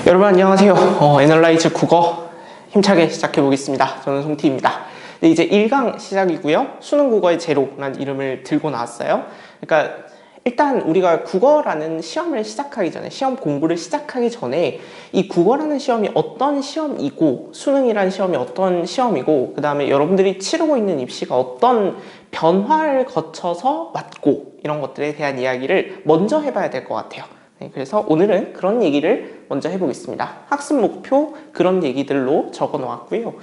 여러분 안녕하세요. 애널라이즈 국어 힘차게 시작해 보겠습니다. 저는 송티입니다. 네, 이제 1강 시작이고요. 수능 국어의 제로라는 이름을 들고 나왔어요. 그러니까 일단 우리가 국어라는 시험을 시작하기 전에, 시험 공부를 시작하기 전에 이 국어라는 시험이 어떤 시험이고, 수능이라는 시험이 어떤 시험이고, 그 다음에 여러분들이 치르고 있는 입시가 어떤 변화를 거쳐서 왔고, 이런 것들에 대한 이야기를 먼저 해봐야 될 것 같아요. 네, 그래서 오늘은 그런 얘기를 먼저 해보겠습니다. 학습 목표 그런 얘기들로 적어 놓았고요.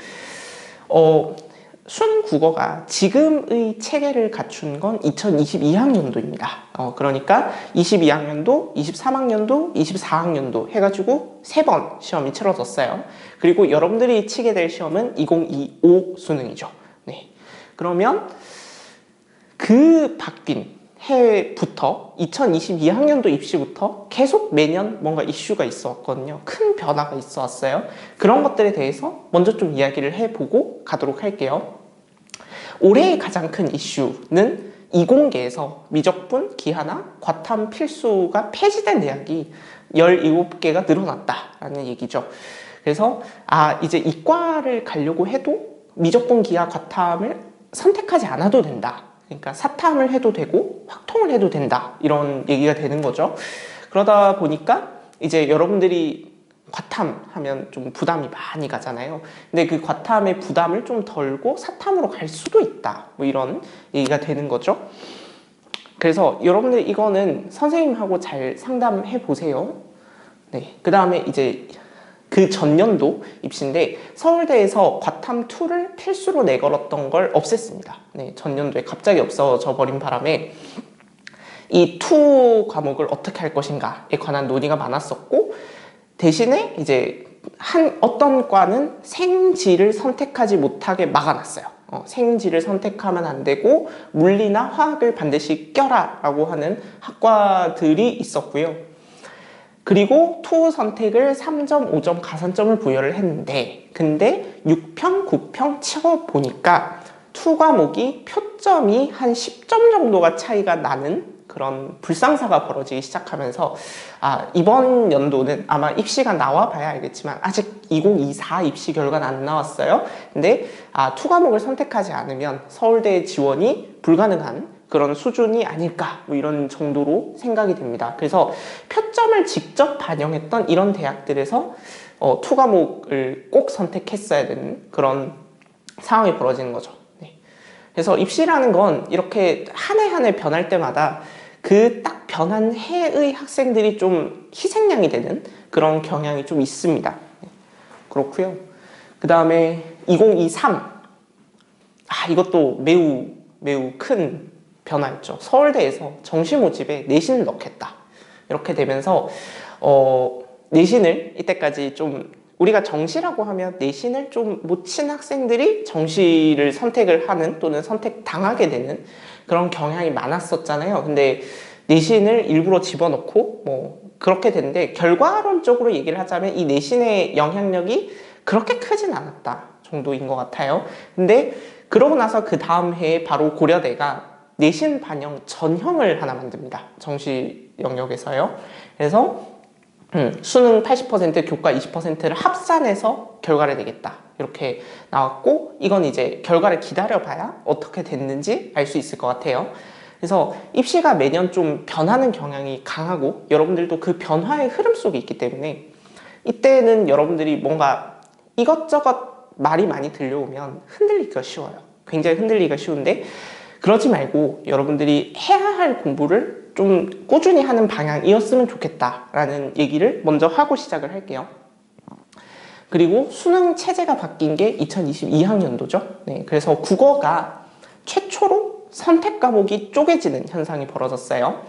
수능 국어가 지금의 체계를 갖춘 건 2022학년도입니다. 그러니까 22학년도, 23학년도, 24학년도 해가지고 3번 시험이 치러졌어요. 그리고 여러분들이 치게 될 시험은 2025 수능이죠. 네. 그러면 그 바뀐 해부터 2022학년도 입시부터 계속 매년 뭔가 이슈가 있어 왔거든요. 큰 변화가 있어 왔어요. 그런 것들에 대해서 먼저 좀 이야기를 해보고 가도록 할게요. 올해의 가장 큰 이슈는 이공계에서 미적분, 기하나 과탐 필수가 폐지된 대학이 17개가 늘어났다라는 얘기죠. 그래서 이제 이과를 가려고 해도 미적분, 기하, 과탐을 선택하지 않아도 된다. 그러니까 사탐을 해도 되고 확통을 해도 된다, 이런 얘기가 되는 거죠. 그러다 보니까 이제 여러분들이 과탐 하면 좀 부담이 많이 가잖아요. 근데 그 과탐의 부담을 좀 덜고 사탐으로 갈 수도 있다, 뭐 이런 얘기가 되는 거죠. 그래서 여러분들 이거는 선생님하고 잘 상담해 보세요. 네, 그 다음에 이제 그 전년도 입시인데 서울대에서 과탐2를 필수로 내걸었던 걸 없앴습니다. 네, 전년도에 갑자기 없어져 버린 바람에 이 2 과목을 어떻게 할 것인가에 관한 논의가 많았었고, 대신에 이제 어떤 과는 생지를 선택하지 못하게 막아놨어요. 생지를 선택하면 안 되고 물리나 화학을 반드시 껴라 라고 하는 학과들이 있었고요. 그리고 투 선택을 3점, 5점 가산점을 부여를 했는데, 근데 6평, 9평 치워보니까 투 과목이 표점이 한 10점 정도가 차이가 나는 그런 불상사가 벌어지기 시작하면서 이번 연도는 아마 입시가 나와봐야 알겠지만 아직 2024 입시 결과는 안 나왔어요. 근데 투 과목을 선택하지 않으면 서울대 지원이 불가능한 그런 수준이 아닐까, 뭐 이런 정도로 생각이 됩니다. 그래서 표점을 직접 반영했던 이런 대학들에서 투 과목을 꼭 선택했어야 되는 그런 상황이 벌어지는 거죠. 네. 그래서 입시라는 건 이렇게 한 해 한 해 변할 때마다 그 딱 변한 해의 학생들이 좀 희생양이 되는 그런 경향이 좀 있습니다. 네. 그렇고요. 그 다음에 2023, 이것도 매우 큰 변화였죠. 서울대에서 정시 모집에 내신을 넣겠다, 이렇게 되면서 내신을 이때까지 좀, 우리가 정시라고 하면 내신을 좀 못 친 학생들이 정시를 선택을 하는 또는 선택당하게 되는 그런 경향이 많았었잖아요. 근데 내신을 일부러 집어넣고 뭐 그렇게 됐는데, 결과론적으로 얘기를 하자면 이 내신의 영향력이 그렇게 크진 않았다 정도인 것 같아요. 근데 그러고 나서 그 다음 해에 바로 고려대가 내신 반영 전형을 하나 만듭니다. 정시 영역에서요. 그래서 수능 80%, 교과 20%를 합산해서 결과를 내겠다, 이렇게 나왔고, 이건 이제 결과를 기다려봐야 어떻게 됐는지 알 수 있을 것 같아요. 그래서 입시가 매년 좀 변하는 경향이 강하고 여러분들도 그 변화의 흐름 속에 있기 때문에 이때는 여러분들이 뭔가 이것저것 말이 많이 들려오면 흔들리기가 쉬워요. 굉장히 흔들리기가 쉬운데, 그러지 말고 여러분들이 해야 할 공부를 좀 꾸준히 하는 방향이었으면 좋겠다라는 얘기를 먼저 하고 시작을 할게요. 그리고 수능 체제가 바뀐 게 2022학년도죠. 네, 그래서 국어가 최초로 선택 과목이 쪼개지는 현상이 벌어졌어요.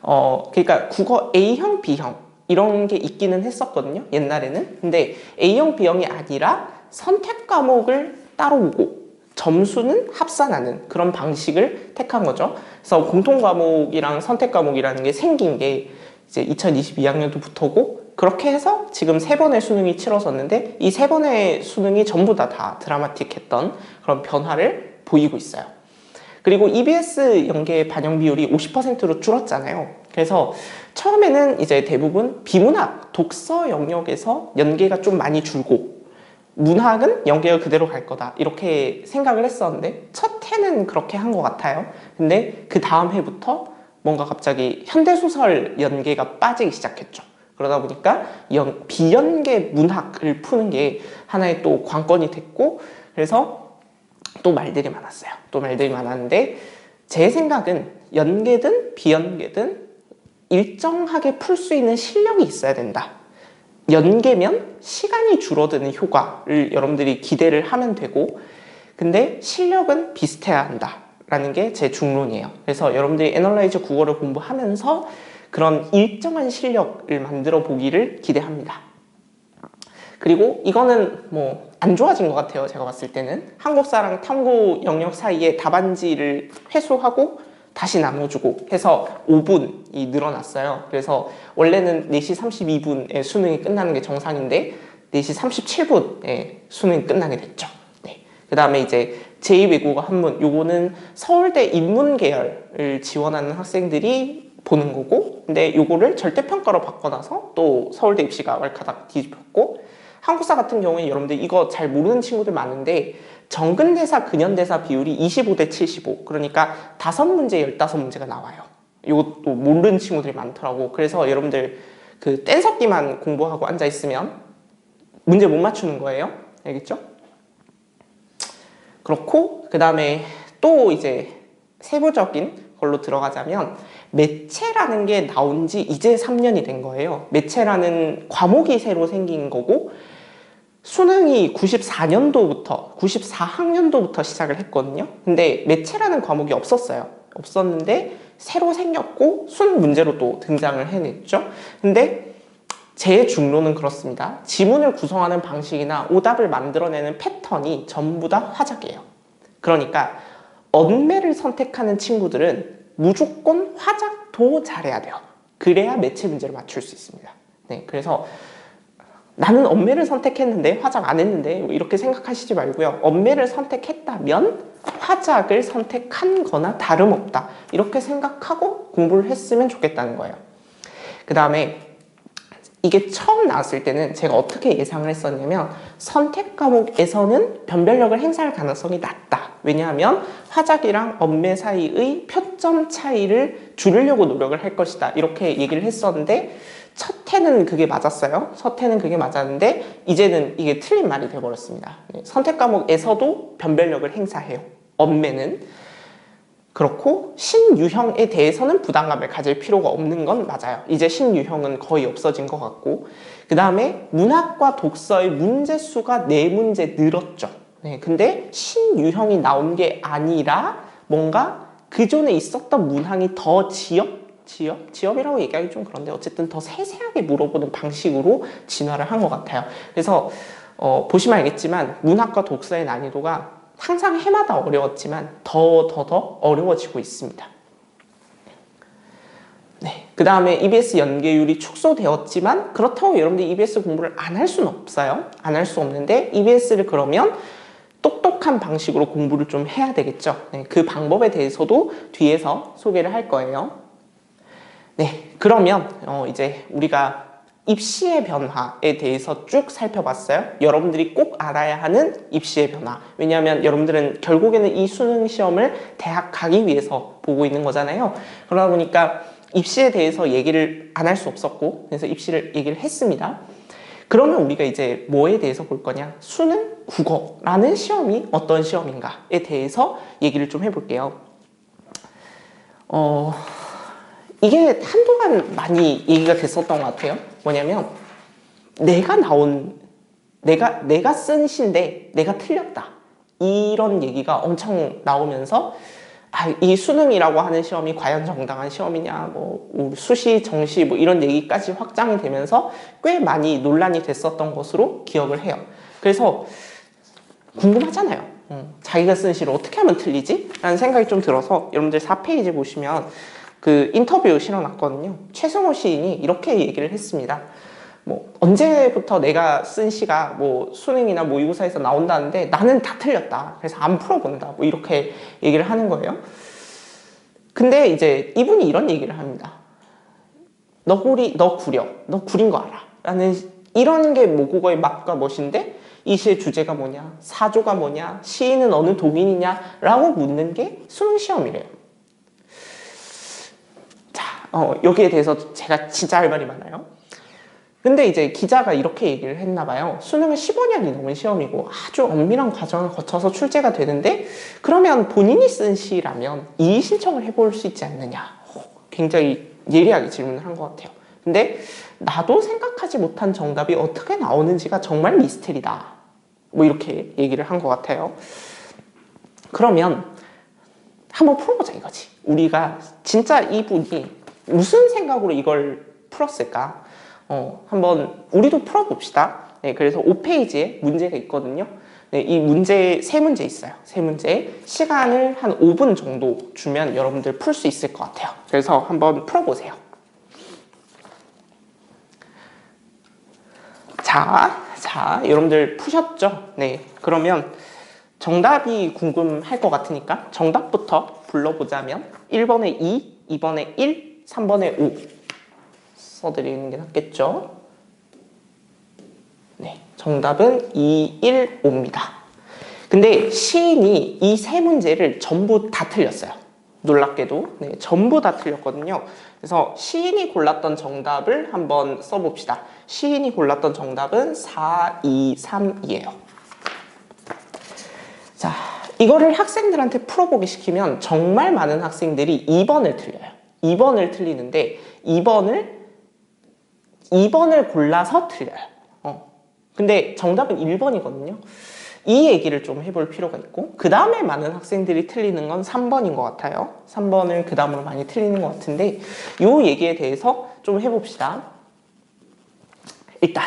그러니까 국어 A형, B형 이런 게 있기는 했었거든요, 옛날에는. 근데 A형, B형이 아니라 선택 과목을 따로 보고 점수는 합산하는 그런 방식을 택한 거죠. 그래서 공통 과목이랑 선택 과목이라는 게 생긴 게 이제 2022학년도부터고, 그렇게 해서 지금 3번의 수능이 치러졌는데 이 3번의 수능이 전부 다 드라마틱했던 그런 변화를 보이고 있어요. 그리고 EBS 연계 반영 비율이 50%로 줄었잖아요. 그래서 처음에는 이제 대부분 비문학 독서 영역에서 연계가 좀 많이 줄고 문학은 연계가 그대로 갈 거다 이렇게 생각을 했었는데 첫 해는 그렇게 한 것 같아요. 근데 그 다음 해부터 뭔가 갑자기 현대소설 연계가 빠지기 시작했죠. 그러다 보니까 비연계 문학을 푸는 게 하나의 또 관건이 됐고, 그래서 또 말들이 많았어요. 또 말들이 많았는데 제 생각은 연계든 비연계든 일정하게 풀 수 있는 실력이 있어야 된다. 연계면 시간이 줄어드는 효과를 여러분들이 기대를 하면 되고, 근데 실력은 비슷해야 한다 라는 게 제 중론이에요. 그래서 여러분들이 애널라이즈 국어를 공부하면서 그런 일정한 실력을 만들어 보기를 기대합니다. 그리고 이거는 뭐 안 좋아진 것 같아요. 제가 봤을 때는 한국사랑 탐구 영역 사이에 답안지를 회수하고 다시 나눠주고 해서 5분이 늘어났어요. 그래서 원래는 4시 32분에 수능이 끝나는 게 정상인데 4시 37분에 수능이 끝나게 됐죠. 네. 그 다음에 이제 제2외국어 한문, 요거는 서울대 인문계열을 지원하는 학생들이 보는 거고, 근데 요거를 절대평가로 바꿔놔서 또 서울대 입시가 왈카닥 뒤집혔고, 한국사 같은 경우에 여러분들 이거 잘 모르는 친구들 많은데 정근대사, 근현대사 비율이 25대 75, 그러니까 5문제 15문제가 나와요. 이것도 모르는 친구들이 많더라고. 그래서 여러분들 그 뗀석기만 공부하고 앉아있으면 문제 못 맞추는 거예요. 알겠죠? 그렇고 그 다음에 또 이제 세부적인 걸로 들어가자면 매체라는 게 나온 지 이제 3년이 된 거예요. 매체라는 과목이 새로 생긴 거고, 수능이 94학년도부터 시작을 했거든요. 근데 매체라는 과목이 없었는데 새로 생겼고 수능 문제로 또 등장을 해냈죠. 근데 제 중론은 그렇습니다. 지문을 구성하는 방식이나 오답을 만들어내는 패턴이 전부 다 화작이에요. 그러니까 언매를 선택하는 친구들은 무조건 화작도 잘해야 돼요. 그래야 매체 문제를 맞출 수 있습니다. 네, 그래서 나는 언매를 선택했는데 화작 안 했는데 이렇게 생각하시지 말고요. 언매를 선택했다면 화작을 선택한 거나 다름없다. 이렇게 생각하고 공부를 했으면 좋겠다는 거예요. 그 다음에 이게 처음 나왔을 때는 제가 어떻게 예상을 했었냐면 선택 과목에서는 변별력을 행사할 가능성이 낮다. 왜냐하면 화작이랑 언매 사이의 표점 차이를 줄이려고 노력을 할 것이다. 이렇게 얘기를 했었는데 첫 해는 그게 맞았어요. 첫 해는 그게 맞았는데 이제는 이게 틀린 말이 돼버렸습니다. 선택 과목에서도 변별력을 행사해요. 언매는. 그렇고 신유형에 대해서는 부담감을 가질 필요가 없는 건 맞아요. 이제 신유형은 거의 없어진 것 같고, 그 다음에 문학과 독서의 문제수가 4문제 늘었죠. 네, 근데 신유형이 나온 게 아니라 뭔가 그전에 있었던 문항이 더 지엽이라고 얘기하기 좀 그런데 어쨌든 더 세세하게 물어보는 방식으로 진화를 한 것 같아요. 그래서 보시면 알겠지만 문학과 독서의 난이도가 항상 해마다 어려웠지만 더 어려워지고 있습니다. 네, 그 다음에 EBS 연계율이 축소되었지만 그렇다고 여러분들이 EBS 공부를 안 할 수는 없어요. 안 할 수 없는데 EBS를 그러면 똑똑한 방식으로 공부를 좀 해야 되겠죠. 네, 그 방법에 대해서도 뒤에서 소개를 할 거예요. 네, 그러면 이제 우리가 입시의 변화에 대해서 쭉 살펴봤어요. 여러분들이 꼭 알아야 하는 입시의 변화. 왜냐하면 여러분들은 결국에는 이 수능 시험을 대학 가기 위해서 보고 있는 거잖아요. 그러다 보니까 입시에 대해서 얘기를 안 할 수 없었고, 그래서 입시를 얘기를 했습니다. 그러면 우리가 이제 뭐에 대해서 볼 거냐? 수능 국어라는 시험이 어떤 시험인가에 대해서 얘기를 좀 해볼게요. 이게 한동안 많이 얘기가 됐었던 것 같아요. 뭐냐면 내가 쓴 시인데 내가 틀렸다. 이런 얘기가 엄청 나오면서 이 수능이라고 하는 시험이 과연 정당한 시험이냐, 뭐 수시, 정시 뭐 이런 얘기까지 확장이 되면서 꽤 많이 논란이 됐었던 것으로 기억을 해요. 그래서 궁금하잖아요. 자기가 쓴 시를 어떻게 하면 틀리지? 라는 생각이 좀 들어서 여러분들 4페이지 보시면 그 인터뷰 실어놨거든요. 최승호 시인이 이렇게 얘기를 했습니다. 뭐 언제부터 내가 쓴 시가 뭐 수능이나 모의고사에서 나온다는데 나는 다 틀렸다. 그래서 안 풀어본다. 뭐 이렇게 얘기를 하는 거예요. 근데 이제 이분이 이런 얘기를 합니다. 너 구린 거 알아. 라는 이런 게 모국어의 맛과 멋인데 이 시의 주제가 뭐냐, 사조가 뭐냐, 시인은 어느 독인이냐 라고 묻는 게 수능 시험이래요. 자, 여기에 대해서 제가 진짜 할 말이 많아요. 근데 이제 기자가 이렇게 얘기를 했나 봐요. 수능은 15년이 넘은 시험이고 아주 엄밀한 과정을 거쳐서 출제가 되는데 그러면 본인이 쓴 시라면 이의 신청을 해볼 수 있지 않느냐. 굉장히 예리하게 질문을 한 것 같아요. 근데 나도 생각하지 못한 정답이 어떻게 나오는지가 정말 미스테리다. 뭐 이렇게 얘기를 한 것 같아요. 그러면 한번 풀어보자 이거지. 우리가 진짜 이분이 무슨 생각으로 이걸 풀었을까? 한번 우리도 풀어봅시다. 네, 그래서 5페이지에 문제가 있거든요. 네, 이 문제 3문제 있어요. 3문제 시간을 한 5분 정도 주면 여러분들 풀 수 있을 것 같아요. 그래서 한번 풀어보세요. 자, 여러분들 푸셨죠? 네, 그러면 정답이 궁금할 것 같으니까 정답부터 불러보자면 1번에 2, 2번에 1, 3번에 5 써드리는 게 낫겠죠? 네, 정답은 2, 1, 5입니다. 근데 시인이 이 세 문제를 전부 다 틀렸어요. 놀랍게도 네, 전부 다 틀렸거든요. 그래서 시인이 골랐던 정답을 한번 써봅시다. 시인이 골랐던 정답은 4, 2, 3이에요. 자, 이거를 학생들한테 풀어보기 시키면 정말 많은 학생들이 2번을 틀려요. 2번을 틀리는데 2번을 골라서 틀려요. 근데 정답은 1번이거든요. 이 얘기를 좀 해볼 필요가 있고 그 다음에 많은 학생들이 틀리는 건 3번인 것 같아요. 3번을 그 다음으로 많이 틀리는 것 같은데 이 얘기에 대해서 좀 해봅시다. 일단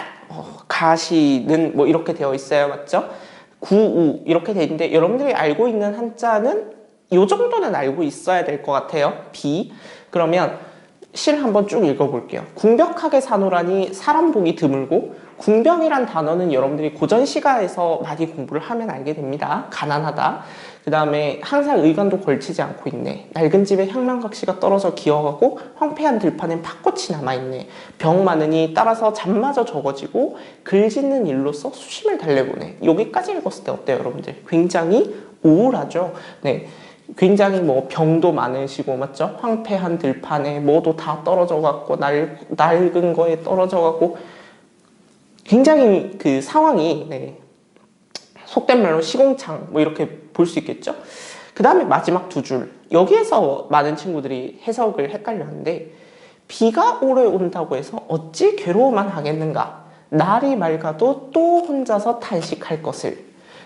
가시는 뭐 이렇게 되어 있어요. 맞죠? 9, 5 이렇게 되어 있는데 여러분들이 알고 있는 한자는 이 정도는 알고 있어야 될 것 같아요. 비. 그러면 실 한번 쭉 읽어볼게요. 궁벽하게 사노라니 사람 보기 드물고 궁벽이란 단어는 여러분들이 고전 시가에서 많이 공부를 하면 알게 됩니다. 가난하다. 그 다음에 항상 의관도 걸치지 않고 있네. 낡은 집에 향랑각시가 떨어져 기어가고 황폐한 들판엔 팥꽃이 남아있네. 병 많으니 따라서 잠마저 적어지고 글 짓는 일로서 수심을 달래보네. 여기까지 읽었을 때 어때요 여러분들? 굉장히 우울하죠. 네. 굉장히 뭐 병도 많으시고 맞죠? 황폐한 들판에 뭐도 다 떨어져 갖고 낡은 거에 떨어져 갖고 굉장히 그 상황이 네. 속된 말로 시공창 뭐 이렇게 볼 수 있겠죠? 그 다음에 마지막 두 줄 여기에서 많은 친구들이 해석을 헷갈려 하는데 비가 오래 온다고 해서 어찌 괴로워만 하겠는가? 날이 맑아도 또 혼자서 탄식할 것을.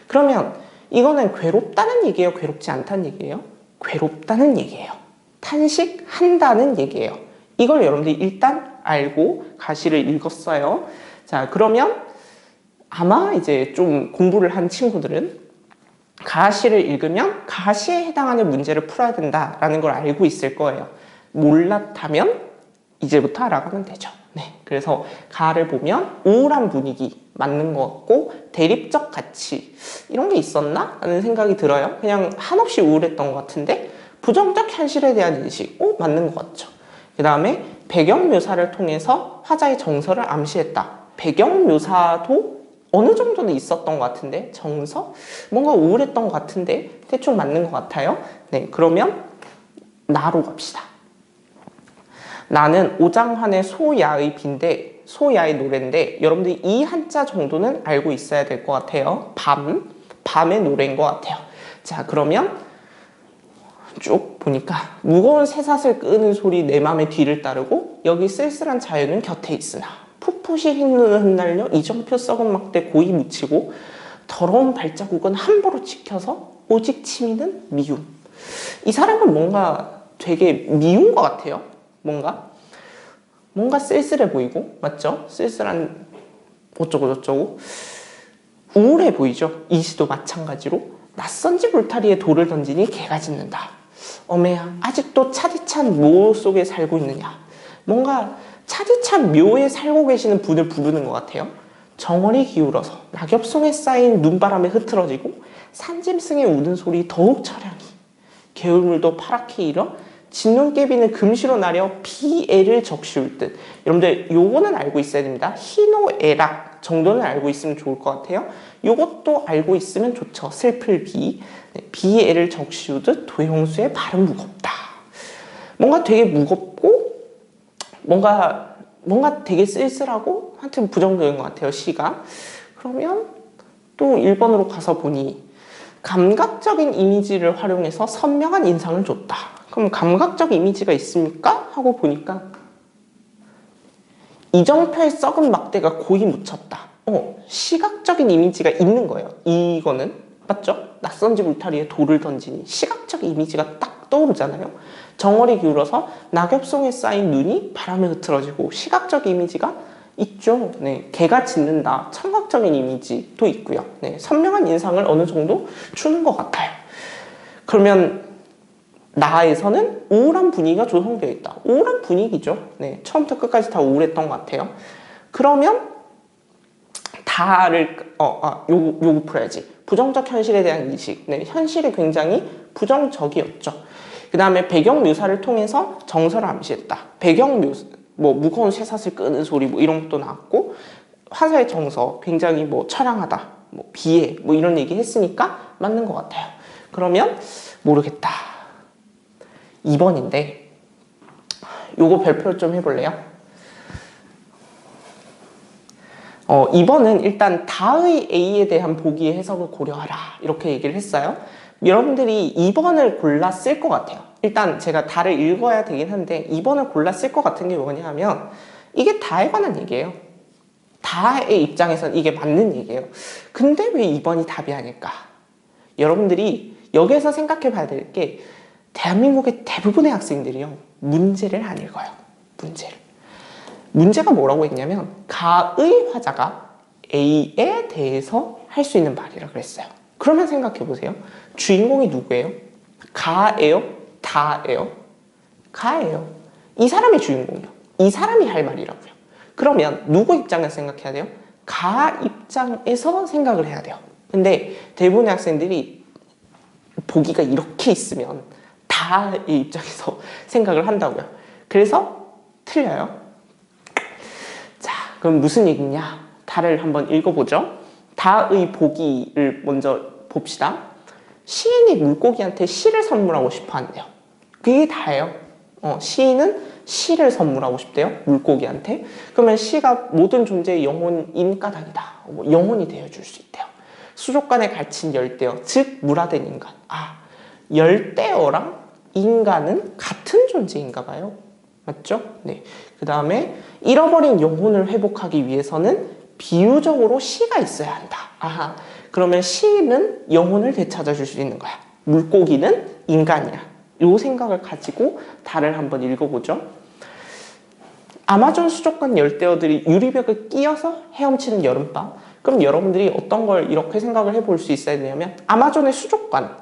그러면 이거는 괴롭다는 얘기예요? 괴롭지 않다는 얘기예요? 괴롭다는 얘기예요. 탄식한다는 얘기예요. 이걸 여러분들이 일단 알고 가시를 읽었어요. 자, 그러면 아마 이제 좀 공부를 한 친구들은 가시를 읽으면 가시에 해당하는 문제를 풀어야 된다라는 걸 알고 있을 거예요. 몰랐다면 이제부터 알아가면 되죠. 네, 그래서 가를 보면 우울한 분위기 맞는 것 같고 대립적 가치 이런 게 있었나? 라는 생각이 들어요. 그냥 한없이 우울했던 것 같은데 부정적 현실에 대한 인식 맞는 것 같죠. 그 다음에 배경 묘사를 통해서 화자의 정서를 암시했다. 배경 묘사도 어느 정도는 있었던 것 같은데 정서? 뭔가 우울했던 것 같은데 대충 맞는 것 같아요. 네, 그러면 나로 갑시다. 나는 오장환의 소야의 비인데 소야의 노래인데 여러분들이 이 한자 정도는 알고 있어야 될 것 같아요. 밤의 노래인 것 같아요. 자, 그러면 쭉 보니까 무거운 쇠사슬 끄는 소리 내 맘의 뒤를 따르고 여기 쓸쓸한 자연은 곁에 있으나 풋풋이 흰눈을 흩날려 이정표 썩은 막대 고이 묻히고 더러운 발자국은 함부로 지켜서 오직 치미는 미움. 이 사람은 뭔가 되게 미운 것 같아요. 뭔가 쓸쓸해 보이고 맞죠? 쓸쓸한 어쩌고 저쩌고 우울해 보이죠? 이 시도 마찬가지로 낯선 집 울타리에 돌을 던지니 개가 짖는다. 어메야 아직도 차디찬 묘 속에 살고 있느냐. 뭔가 차디찬 묘에 살고 계시는 분을 부르는 것 같아요. 정월이 기울어서 낙엽송에 쌓인 눈바람에 흐트러지고 산짐승의 우는 소리 더욱 처량히 개울물도 파랗게 일어 진눈깨비는 금시로 나려 비애를 적시울 듯. 여러분들 요거는 알고 있어야 됩니다. 희노애락 정도는 알고 있으면 좋을 것 같아요. 요것도 알고 있으면 좋죠. 슬플 비. 네, 비애를 적시우듯 도형수의 발은 무겁다. 뭔가 되게 무겁고 뭔가 되게 쓸쓸하고 하여튼 부정적인 것 같아요. 시가. 그러면 또 1번으로 가서 보니 감각적인 이미지를 활용해서 선명한 인상을 줬다. 그럼 감각적 이미지가 있습니까? 하고 보니까 이정표의 썩은 막대가 고이 묻혔다. 시각적인 이미지가 있는 거예요. 이거는 맞죠? 낯선 집 울타리에 돌을 던지니 시각적 이미지가 딱 떠오르잖아요. 정월이 기울어서 낙엽송에 쌓인 눈이 바람에 흐트러지고 시각적 이미지가 있죠. 네, 개가 짖는다. 청각적인 이미지도 있고요. 네, 선명한 인상을 어느 정도 주는 것 같아요. 그러면 나에서는 우울한 분위기가 조성되어 있다. 우울한 분위기죠. 네, 처음부터 끝까지 다 우울했던 것 같아요. 그러면 다를 요거 풀어야지. 부정적 현실에 대한 인식. 네, 현실이 굉장히 부정적이었죠. 그 다음에 배경 묘사를 통해서 정서를 암시했다. 배경 묘사, 뭐 무거운 쇠사슬 끄는 소리 뭐 이런 것도 나왔고 화사의 정서 굉장히 뭐 처량하다, 뭐 비애 뭐 이런 얘기 했으니까 맞는 것 같아요. 그러면 모르겠다. 2번인데 요거 별표를 좀 해볼래요? 2번은 일단 다의 A에 대한 보기의 해석을 고려하라 이렇게 얘기를 했어요. 여러분들이 2번을 골라 쓸 것 같아요. 일단 제가 다를 읽어야 되긴 한데 2번을 골라 쓸 것 같은 게 뭐냐 하면 이게 다에 관한 얘기예요. 다의 입장에서는 이게 맞는 얘기예요. 근데 왜 2번이 답이 아닐까? 여러분들이 여기에서 생각해 봐야 될 게 대한민국의 대부분의 학생들이요. 문제를 안 읽어요. 문제가 뭐라고 했냐면 가의 화자가 A에 대해서 할 수 있는 말이라 그랬어요. 그러면 생각해 보세요. 주인공이 누구예요? 가예요? 다예요? 가예요. 이 사람이 주인공이요. 이 사람이 할 말이라고요. 그러면 누구 입장에서 생각해야 돼요? 가 입장에서 생각을 해야 돼요. 근데 대부분의 학생들이 보기가 이렇게 있으면 다의 입장에서 생각을 한다고요. 그래서 틀려요. 자, 그럼 무슨 얘기냐? 다를 한번 읽어보죠. 다의 보기를 먼저 봅시다. 시인이 물고기한테 시를 선물하고 싶어 한대요. 그게 다예요. 시인은 시를 선물하고 싶대요. 물고기한테. 그러면 시가 모든 존재의 영혼인 까닭이다. 영혼이 되어줄 수 있대요. 수족관에 갇힌 열대어, 즉 물화된 인간. 열대어랑 인간은 같은 존재인가 봐요. 맞죠? 네. 그 다음에 잃어버린 영혼을 회복하기 위해서는 비유적으로 시가 있어야 한다. 그러면 시는 영혼을 되찾아줄 수 있는 거야. 물고기는 인간이야. 이 생각을 가지고 다를 한번 읽어보죠. 아마존 수족관 열대어들이 유리벽을 끼어서 헤엄치는 여름밤. 그럼 여러분들이 어떤 걸 이렇게 생각을 해볼 수 있어야 되냐면 아마존의 수족관,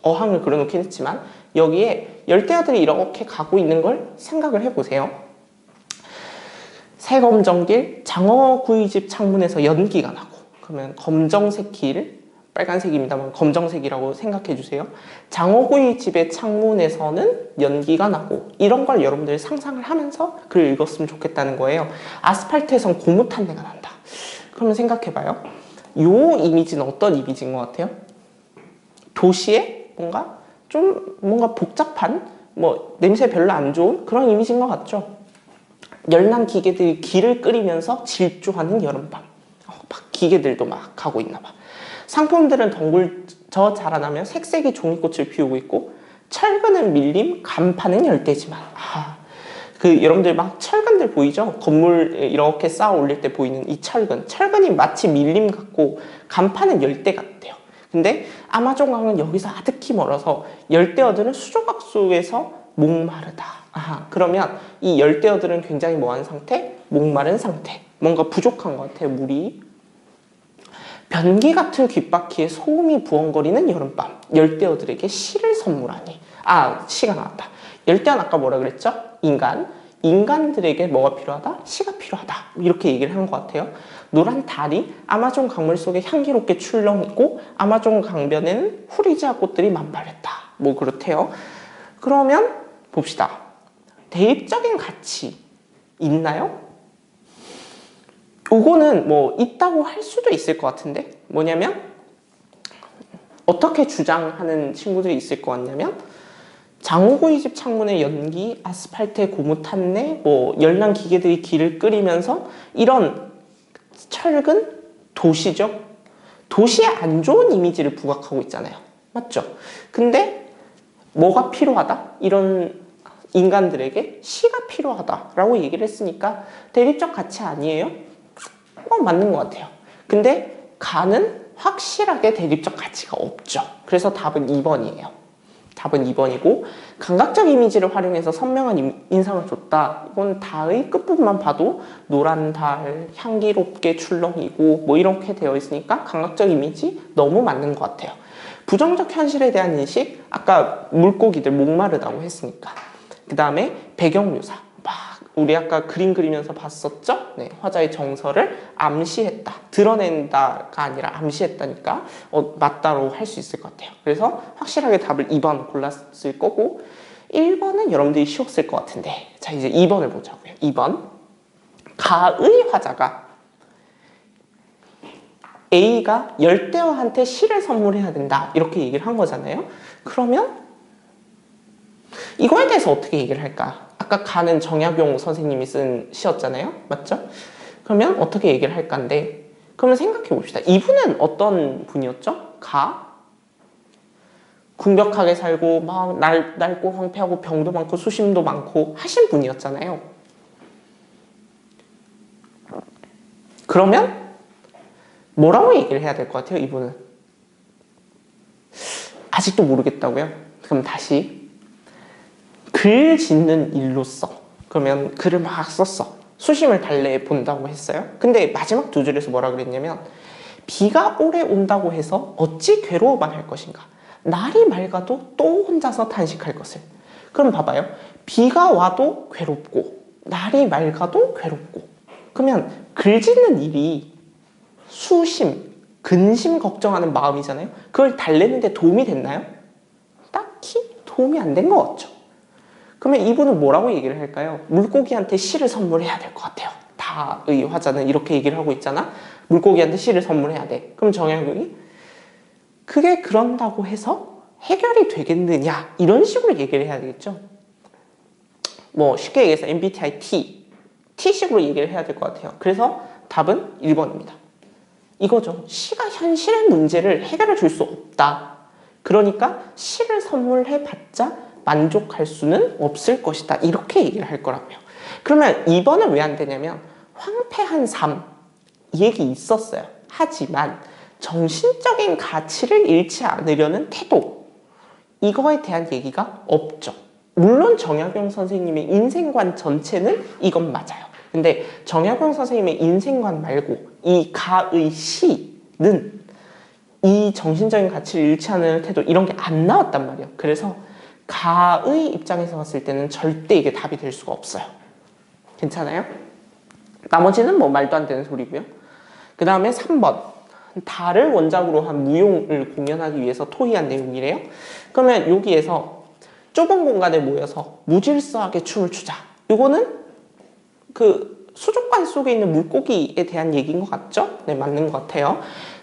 어항을 그려놓긴 했지만 여기에 열대어들이 이렇게 가고 있는 걸 생각을 해보세요. 새검정길 장어구이집 창문에서 연기가 나고, 그러면 검정색 길, 빨간색입니다만 검정색이라고 생각해 주세요. 장어구이집의 창문에서는 연기가 나고, 이런 걸 여러분들이 상상을 하면서 글을 읽었으면 좋겠다는 거예요. 아스팔트에선 고무 탄내가 난다. 그러면 생각해 봐요. 요 이미지는 어떤 이미지인 것 같아요? 도시에 뭔가 복잡한, 냄새 별로 안 좋은 그런 이미지인 것 같죠? 열난 기계들이 길을 끓이면서 질주하는 여름밤. 막 기계들도 막 가고 있나 봐. 상품들은 덩굴져 자라나며 색색이 종이꽃을 피우고 있고, 철근은 밀림, 간판은 열대지만. 여러분들 막 철근들 보이죠? 건물 이렇게 쌓아 올릴 때 보이는 이 철근. 철근이 마치 밀림 같고 간판은 열대 같대요. 근데 아마존강은 여기서 아득히 멀어서 열대어들은 수조각 속에서 목마르다. 그러면 이 열대어들은 굉장히 뭐한 상태? 목마른 상태. 뭔가 부족한 것 같아요, 물이. 변기 같은 귓바퀴에 소음이 부엉거리는 여름밤. 열대어들에게 시를 선물하니. 시가 나왔다. 열대어는 아까 뭐라 그랬죠? 인간들에게 뭐가 필요하다? 시가 필요하다. 이렇게 얘기를 한 것 같아요. 노란 달이 아마존 강물 속에 향기롭게 출렁이고, 아마존 강변에는 후리지아 꽃들이 만발했다. 그렇대요. 그러면 봅시다. 대입적인 가치 있나요? 요거는 뭐 있다고 할 수도 있을 것 같은데, 뭐냐면 어떻게 주장하는 친구들이 있을 것 같냐면, 장호고의 집 창문의 연기, 아스팔트의 고무 탄내, 뭐 열난 기계들이 길을 끓이면서 이런 철근 도시죠. 도시에 안 좋은 이미지를 부각하고 있잖아요. 맞죠? 근데 뭐가 필요하다? 이런 인간들에게 시가 필요하다라고 얘기를 했으니까 대립적 가치 아니에요? 맞는 것 같아요. 근데 가는 확실하게 대립적 가치가 없죠. 그래서 답은 2번이에요. 답은 2번이고, 감각적 이미지를 활용해서 선명한 인상을 줬다. 이건 다의 끝부분만 봐도 노란 달, 향기롭게 출렁이고 뭐 이렇게 되어 있으니까 감각적 이미지 너무 맞는 것 같아요. 부정적 현실에 대한 인식, 아까 물고기들 목마르다고 했으니까. 그 다음에 배경묘사, 막 우리 아까 그림 그리면서 봤었죠? 네, 화자의 정서를 암시했다, 드러낸다가 아니라 암시했다니까 맞다로 할 수 있을 것 같아요. 그래서 확실하게 답을 2번 골랐을 거고, 1번은 여러분들이 쉬웠을 것 같은데, 자 이제 2번을 보자고요. 2번, 가의 화자가 A가 열대어한테 시를 선물해야 된다 이렇게 얘기를 한 거잖아요. 그러면 이거에 대해서 어떻게 얘기를 할까? 아까 가는 정약용 선생님이 쓴 시였잖아요. 맞죠? 그러면 어떻게 얘기를 할까인데, 그러면 생각해 봅시다. 이분은 어떤 분이었죠? 궁벽하게 살고 막 낡고 황폐하고 병도 많고 수심도 많고 하신 분이었잖아요. 그러면 뭐라고 얘기를 해야 될 것 같아요? 이분은 아직도 모르겠다고요? 그럼 다시, 글 짓는 일로서, 그러면 글을 막 썼어. 수심을 달래 본다고 했어요. 근데 마지막 두 줄에서 뭐라 그랬냐면, 비가 오래 온다고 해서 어찌 괴로워만 할 것인가. 날이 맑아도 또 혼자서 탄식할 것을. 그럼 봐봐요. 비가 와도 괴롭고 날이 맑아도 괴롭고. 그러면 글 짓는 일이 수심, 근심 걱정하는 마음이잖아요. 그걸 달래는데 도움이 됐나요? 딱히 도움이 안 된 것 같죠. 그러면 이분은 뭐라고 얘기를 할까요? 물고기한테 시를 선물해야 될 것 같아요. 다의 화자는 이렇게 얘기를 하고 있잖아. 물고기한테 시를 선물해야 돼. 그럼 정약용이 그게 그런다고 해서 해결이 되겠느냐 이런 식으로 얘기를 해야 되겠죠. 뭐 쉽게 얘기해서 MBTI T식으로 얘기를 해야 될 것 같아요. 그래서 답은 1번입니다. 이거죠. 시가 현실의 문제를 해결해 줄 수 없다. 그러니까 시를 선물해봤자 만족할 수는 없을 것이다. 이렇게 얘기를 할 거라고요. 그러면 2번은 왜 안 되냐면, 황폐한 삶, 이 얘기 있었어요. 하지만 정신적인 가치를 잃지 않으려는 태도, 이거에 대한 얘기가 없죠. 물론 정약용 선생님의 인생관 전체는 이건 맞아요. 근데 정약용 선생님의 인생관 말고 이 가의 시는 이 정신적인 가치를 잃지 않으려는 태도, 이런 게 안 나왔단 말이에요. 그래서 가의 입장에서 봤을 때는 절대 이게 답이 될 수가 없어요. 괜찮아요? 나머지는 뭐 말도 안 되는 소리고요. 그 다음에 3번, 달을 원작으로 한 무용을 공연하기 위해서 토의한 내용이래요. 그러면 여기에서 좁은 공간에 모여서 무질서하게 춤을 추자. 이거는 그 수족관 속에 있는 물고기에 대한 얘기인 것 같죠? 네, 맞는 것 같아요.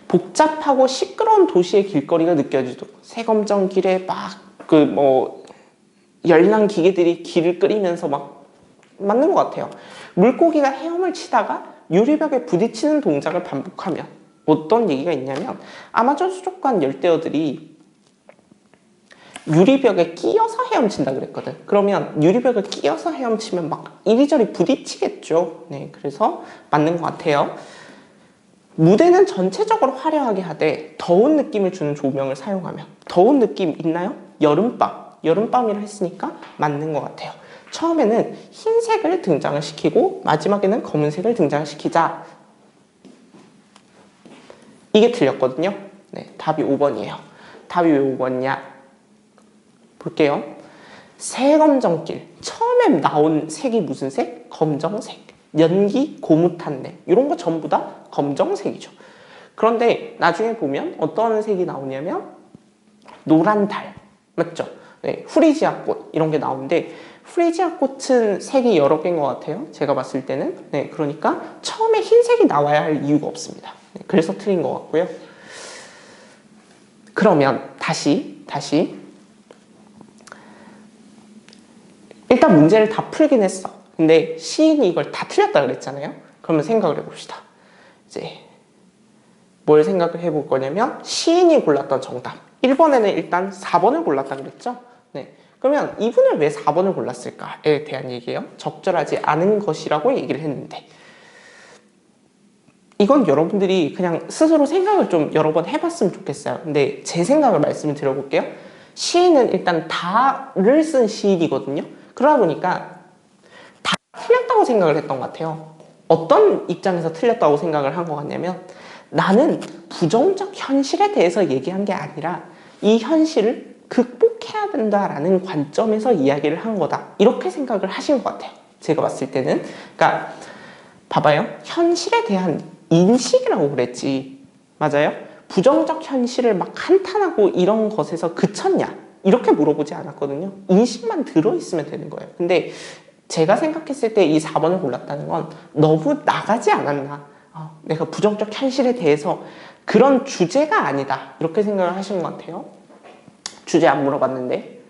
복잡하고 시끄러운 도시의 길거리가 느껴지도록 세검정 길에 막 열난 기계들이 길을 끓이면서 막 맞는 것 같아요. 물고기가 헤엄을 치다가 유리벽에 부딪히는 동작을 반복하면 어떤 얘기가 있냐면, 아마존 수족관 열대어들이 유리벽에 끼어서 헤엄친다 그랬거든. 그러면 유리벽을 끼어서 헤엄치면 막 이리저리 부딪히겠죠. 네, 그래서 맞는 것 같아요. 무대는 전체적으로 화려하게 하되 더운 느낌을 주는 조명을 사용하면. 더운 느낌 있나요? 여름밤이라 했으니까 맞는 것 같아요. 처음에는 흰색을 등장을 시키고 마지막에는 검은색을 등장을 시키자. 이게 틀렸거든요. 네, 답이 5번이에요. 답이 왜 5번이냐? 볼게요. 새검정길. 처음에 나온 색이 무슨 색? 검정색. 연기, 고무탄내. 이런 거 전부 다 검정색이죠. 그런데 나중에 보면 어떤 색이 나오냐면 노란 달. 맞죠? 네, 후리지아 꽃 이런 게 나오는데 후리지아 꽃은 색이 여러 개인 것 같아요. 제가 봤을 때는. 네, 그러니까 처음에 흰색이 나와야 할 이유가 없습니다. 네, 그래서 틀린 것 같고요. 그러면 다시 일단 문제를 다 풀긴 했어. 근데 시인이 이걸 다 틀렸다 그랬잖아요. 그러면 생각을 해봅시다. 이제 뭘 생각을 해볼 거냐면 시인이 골랐던 정답 1번에는 일단 4번을 골랐다 그랬죠. 네. 그러면 이분은 왜 4번을 골랐을까에 대한 얘기예요. 적절하지 않은 것이라고 얘기를 했는데 이건 여러분들이 그냥 스스로 생각을 좀 여러 번 해봤으면 좋겠어요. 근데 제 생각을 말씀을 드려볼게요. 시인은 일단 다를 쓴 시인이거든요. 그러다 보니까 다 틀렸다고 생각을 했던 것 같아요. 어떤 입장에서 틀렸다고 생각을 한 것 같냐면 나는 부정적 현실에 대해서 얘기한 게 아니라 이 현실을 극복해야 된다라는 관점에서 이야기를 한 거다. 이렇게 생각을 하신 것 같아요. 제가 봤을 때는. 그러니까 봐봐요. 현실에 대한 인식이라고 그랬지. 맞아요? 부정적 현실을 막 한탄하고 이런 것에서 그쳤냐? 이렇게 물어보지 않았거든요. 인식만 들어있으면 되는 거예요. 근데 제가 생각했을 때 이 4번을 골랐다는 건 너무 나가지 않았나. 내가 부정적 현실에 대해서 그런 주제가 아니다. 이렇게 생각을 하신 것 같아요. 주제 안 물어봤는데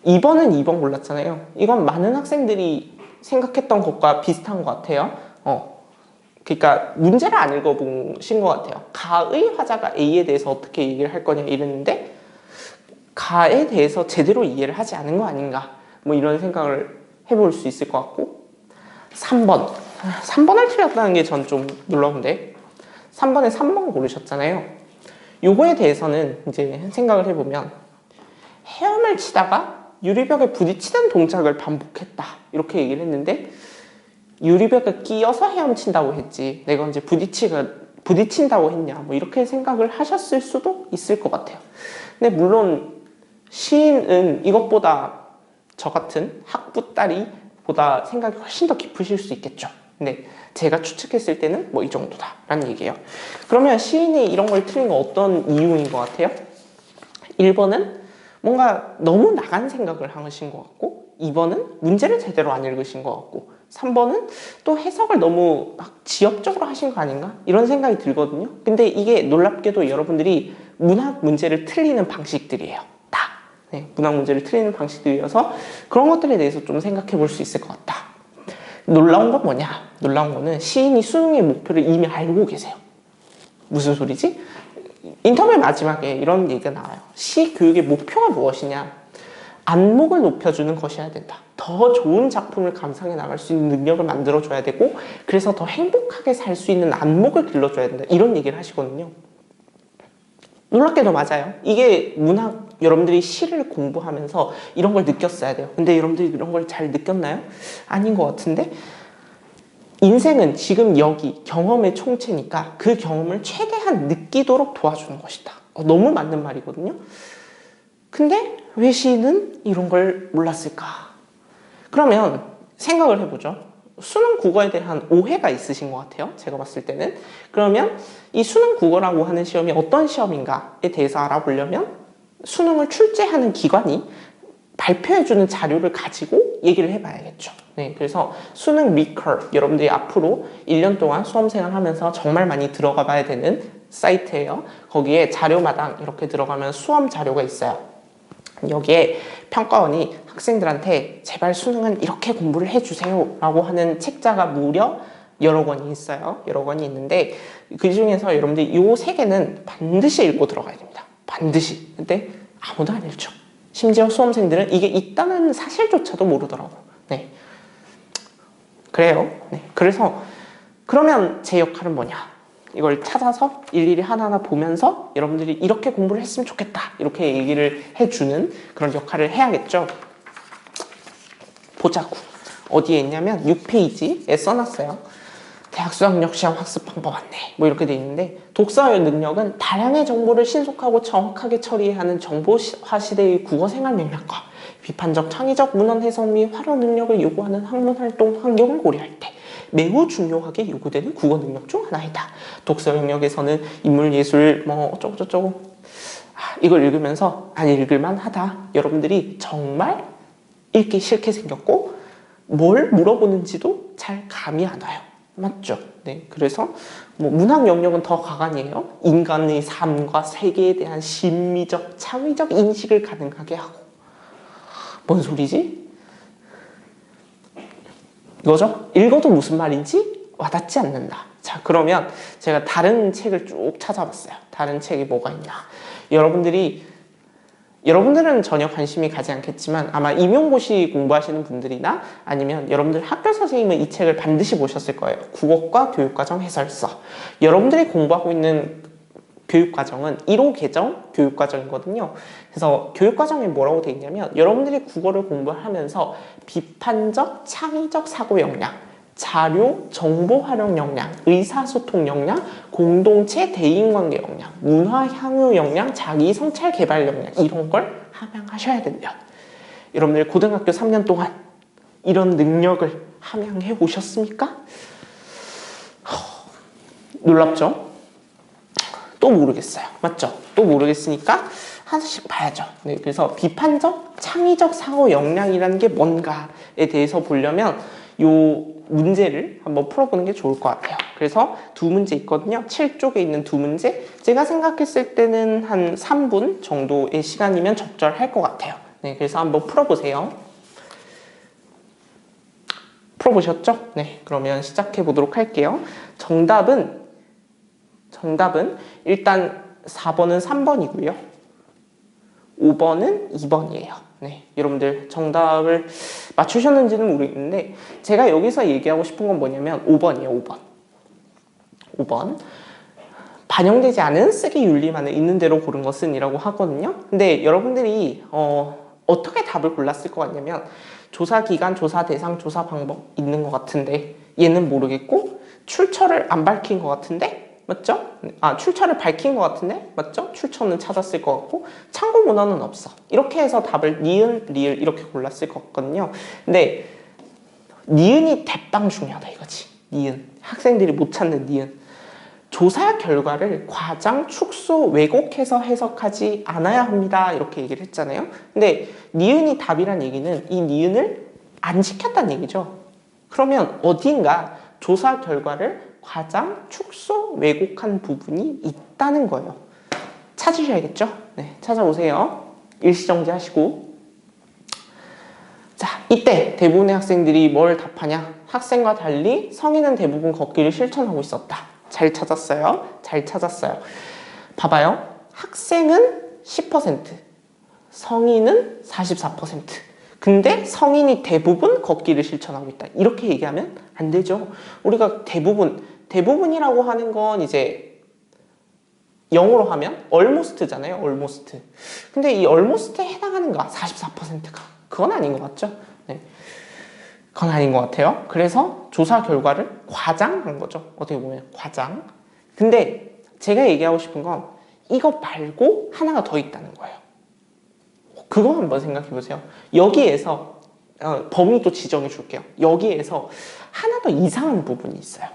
2번은 2번 골랐잖아요. 이건 많은 학생들이 생각했던 것과 비슷한 것 같아요. 그러니까 문제를 안 읽어보신 것 같아요. 가의 화자가 A에 대해서 어떻게 얘기를 할 거냐 이랬는데 가에 대해서 제대로 이해를 하지 않은 거 아닌가 뭐 이런 생각을 해볼 수 있을 것 같고 3번을 틀렸다는 게 전 좀 놀라운데 3번에 3번 고르셨잖아요. 요거에 대해서는 이제 생각을 해보면 헤엄을 치다가 유리벽에 부딪히는 동작을 반복했다 이렇게 얘기를 했는데 유리벽에 끼어서 헤엄친다고 했지 내가 언제 부딪힌다고 했냐 뭐 이렇게 생각을 하셨을 수도 있을 것 같아요. 근데 물론 시인은 이것보다 저 같은 학부 딸이 보다 생각이 훨씬 더 깊으실 수 있겠죠. 근데 제가 추측했을 때는 뭐 이 정도다라는 얘기예요. 그러면 시인이 이런 걸 틀린 건 어떤 이유인 것 같아요? 1번은 뭔가 너무 나간 생각을 하신 것 같고 2번은 문제를 제대로 안 읽으신 것 같고 3번은 또 해석을 너무 막 지엽적으로 하신 거 아닌가? 이런 생각이 들거든요. 근데 이게 놀랍게도 여러분들이 문학 문제를 틀리는 방식들이에요. 다. 네, 문학 문제를 틀리는 방식들이어서 그런 것들에 대해서 좀 생각해 볼 수 있을 것 같다. 놀라운 건 뭐냐? 놀라운 거는 시인이 수능의 목표를 이미 알고 계세요. 무슨 소리지? 인터뷰 마지막에 이런 얘기가 나와요. 시 교육의 목표가 무엇이냐? 안목을 높여주는 것이어야 된다. 더 좋은 작품을 감상해 나갈 수 있는 능력을 만들어줘야 되고 그래서 더 행복하게 살 수 있는 안목을 길러줘야 된다. 이런 얘기를 하시거든요. 놀랍게도 맞아요. 이게 문학, 여러분들이 시를 공부하면서 이런 걸 느꼈어야 돼요. 근데 여러분들이 이런 걸 잘 느꼈나요? 아닌 것 같은데 인생은 지금 여기 경험의 총체니까 그 경험을 최대한 느끼도록 도와주는 것이다. 너무 맞는 말이거든요. 근데 왜 시인은 이런 걸 몰랐을까? 그러면 생각을 해보죠. 수능 국어에 대한 오해가 있으신 것 같아요. 제가 봤을 때는. 그러면 이 수능 국어라고 하는 시험이 어떤 시험인가에 대해서 알아보려면 수능을 출제하는 기관이 발표해주는 자료를 가지고 얘기를 해봐야겠죠. 네, 그래서 수능 리커 여러분들이 앞으로 1년 동안 수험생활 하면서 정말 많이 들어가 봐야 되는 사이트예요. 거기에 자료마당 이렇게 들어가면 수험 자료가 있어요. 여기에 평가원이 학생들한테 제발 수능은 이렇게 공부를 해주세요 라고 하는 책자가 무려 여러 권이 있어요. 여러 권이 있는데 그 중에서 여러분들이 이 3개는 반드시 읽고 들어가야 됩니다. 반드시. 근데 아무도 안 읽죠. 심지어 수험생들은 이게 있다는 사실조차도 모르더라고요. 네. 그래요. 네. 그래서 그러면 제 역할은 뭐냐? 이걸 찾아서 일일이 하나하나 보면서 여러분들이 이렇게 공부를 했으면 좋겠다 이렇게 얘기를 해주는 그런 역할을 해야겠죠. 보자고. 어디에 있냐면 6페이지에 써놨어요. 대학 수학력 시험 학습 방법 안내 뭐 이렇게 돼 있는데 독서 능력은 다량의 정보를 신속하고 정확하게 처리하는 정보화 시대의 국어 생활 맥락과 비판적 창의적 문헌 해석 및 활용 능력을 요구하는 학문 활동 환경을 고려할 때 매우 중요하게 요구되는 국어 능력 중 하나이다. 독서 영역에서는 인물 예술 뭐 어쩌고저쩌고 이걸 읽으면서 안 읽을만 하다. 여러분들이 정말 읽기 싫게 생겼고 뭘 물어보는지도 잘 감이 안 와요. 맞죠? 네, 그래서 뭐 문학 영역은 더 가관이에요. 인간의 삶과 세계에 대한 심미적, 창의적 인식을 가능하게 하고. 뭔 소리지? 이거죠? 읽어도 무슨 말인지 와닿지 않는다. 자, 그러면 제가 다른 책을 쭉 찾아봤어요. 다른 책이 뭐가 있나. 여러분들은 전혀 관심이 가지 않겠지만 아마 임용고시 공부하시는 분들이나 아니면 여러분들 학교 선생님은 이 책을 반드시 보셨을 거예요. 국어과 교육과정 해설서. 여러분들이 공부하고 있는 교육과정은 1호 개정 교육과정이거든요. 그래서 교육과정에 뭐라고 되어 있냐면 여러분들이 국어를 공부하면서 비판적, 창의적 사고 역량, 자료, 정보 활용 역량, 의사소통 역량, 공동체 대인관계 역량, 문화 향유 역량, 자기 성찰 개발 역량 이런 걸 함양하셔야 된대요. 여러분들 고등학교 3년 동안 이런 능력을 함양해 오셨습니까? 놀랍죠? 또 모르겠어요. 맞죠? 또 모르겠으니까 하나씩 봐야죠. 네, 그래서 비판적, 창의적 사고 역량이라는 게 뭔가에 대해서 보려면 요 문제를 한번 풀어보는 게 좋을 것 같아요. 그래서 두 문제 있거든요. 7쪽에 있는 두 문제. 제가 생각했을 때는 한 3분 정도의 시간이면 적절할 것 같아요. 네, 그래서 한번 풀어보세요. 풀어보셨죠? 네, 그러면 시작해 보도록 할게요. 정답은 일단 4번은 3번이고요. 5번은 2번이에요. 네, 여러분들 정답을 맞추셨는지는 모르겠는데 제가 여기서 얘기하고 싶은 건 뭐냐면 5번이에요. 5번. 반영되지 않은 쓰기 윤리만을 있는 대로 고른 것은 이라고 하거든요. 근데 여러분들이 어떻게 답을 골랐을 것 같냐면 조사 기간, 조사 대상, 조사 방법 있는 것 같은데 얘는 모르겠고 출처를 안 밝힌 것 같은데 맞죠? 출처를 밝힌 것 같은데 맞죠? 출처는 찾았을 것 같고 참고 문헌은 없어. 이렇게 해서 답을 니은, 리을 이렇게 골랐을 것 같거든요. 근데 니은이 대빵 중요하다 이거지. 니은. 학생들이 못 찾는 니은. 조사 결과를 과장, 축소, 왜곡해서 해석하지 않아야 합니다. 이렇게 얘기를 했잖아요. 근데 니은이 답이란 얘기는 이 니은을 안 시켰다는 얘기죠. 그러면 어딘가 조사 결과를 과장, 축소, 왜곡한 부분이 있다는 거예요. 찾으셔야겠죠? 네, 찾아오세요. 일시정지 하시고. 자, 이때 대부분의 학생들이 뭘 답하냐? 학생과 달리 성인은 대부분 걷기를 실천하고 있었다. 잘 찾았어요. 잘 찾았어요. 봐봐요. 학생은 10%, 성인은 44%. 근데 성인이 대부분 걷기를 실천하고 있다. 이렇게 얘기하면 안 되죠. 우리가 대부분이라고 하는 건 이제 영어로 하면 almost잖아요. almost. 근데 이 almost에 해당하는가? 44%가. 그건 아닌 것 같죠? 네. 그건 아닌 것 같아요. 그래서 조사 결과를 과장한 거죠. 어떻게 보면 과장. 근데 제가 얘기하고 싶은 건 이거 말고 하나가 더 있다는 거예요. 그거 한번 생각해 보세요. 여기에서 범위 또 지정해 줄게요. 여기에서 하나 더 이상한 부분이 있어요.